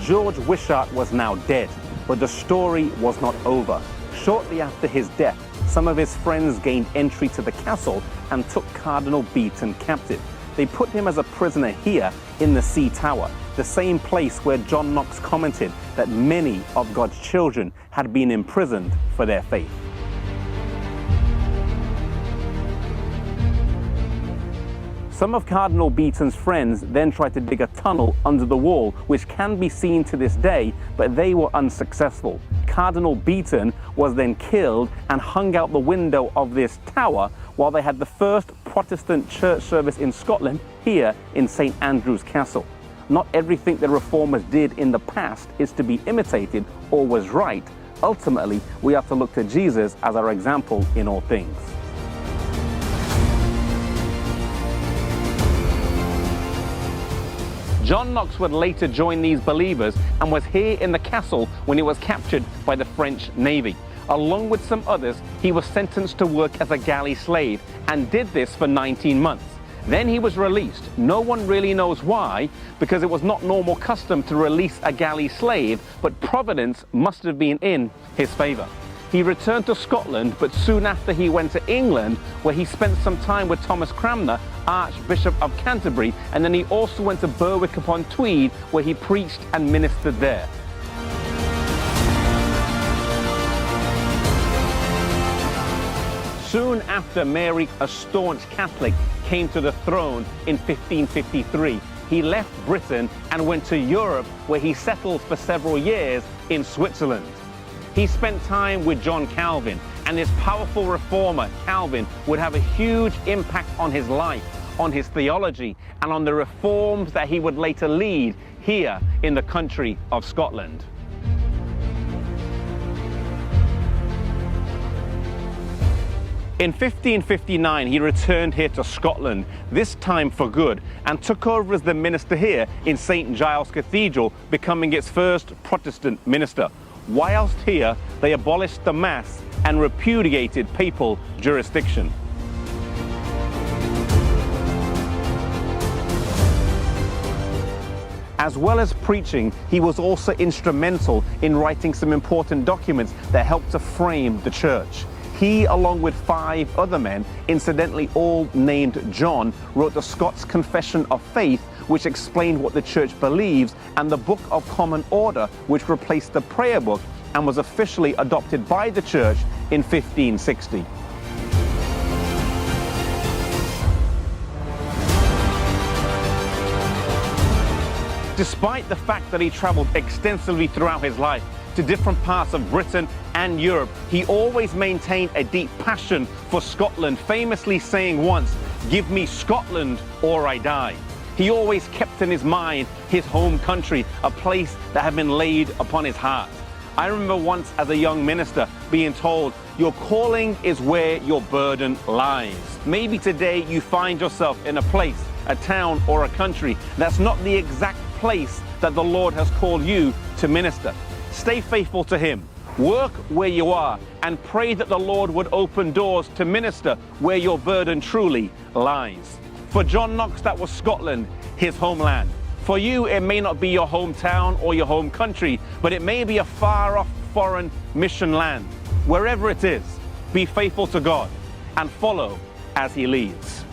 George Wishart was now dead, but the story was not over. Shortly after his death, some of his friends gained entry to the castle and took Cardinal Beaton captive. They put him as a prisoner here in the Sea Tower, the same place where John Knox commented that many of God's children had been imprisoned for their faith. Some of Cardinal Beaton's friends then tried to dig a tunnel under the wall, which can be seen to this day, but they were unsuccessful. Cardinal Beaton was then killed and hung out the window of this tower while they had the first Protestant church service in Scotland here in St. Andrew's Castle. Not everything the Reformers did in the past is to be imitated or was right. Ultimately, we have to look to Jesus as our example in all things. John Knox would later join these believers and was here in the castle when he was captured by the French Navy. Along with some others, he was sentenced to work as a galley slave and did this for 19 months. Then he was released. No one really knows why, because it was not normal custom to release a galley slave, but providence must have been in his favor. He returned to Scotland, but soon after he went to England, where he spent some time with Thomas Cranmer, Archbishop of Canterbury, and then he also went to Berwick-upon-Tweed, where he preached and ministered there. Soon after Mary, a staunch Catholic, came to the throne in 1553, he left Britain and went to Europe, where he settled for several years in Switzerland. He spent time with John Calvin, and this powerful reformer, Calvin, would have a huge impact on his life, on his theology, and on the reforms that he would later lead here in the country of Scotland. In 1559, he returned here to Scotland, this time for good, and took over as the minister here in St. Giles Cathedral, becoming its first Protestant minister. Whilst here, they abolished the Mass and repudiated papal jurisdiction. As well as preaching, he was also instrumental in writing some important documents that helped to frame the church. He, along with 5 other men, incidentally all named John, wrote the Scots Confession of Faith, which explained what the church believes, and the Book of Common Order, which replaced the prayer book and was officially adopted by the church in 1560. Despite the fact that he traveled extensively throughout his life to different parts of Britain and Europe, he always maintained a deep passion for Scotland, famously saying once, "Give me Scotland or I die." He always kept in his mind his home country, a place that had been laid upon his heart. I remember once as a young minister being told, your calling is where your burden lies. Maybe today you find yourself in a place, a town or a country that's not the exact place that the Lord has called you to minister. Stay faithful to Him. Work where you are and pray that the Lord would open doors to minister where your burden truly lies. For John Knox, that was Scotland, his homeland. For you, it may not be your hometown or your home country, but it may be a far-off foreign mission land. Wherever it is, be faithful to God and follow as He leads.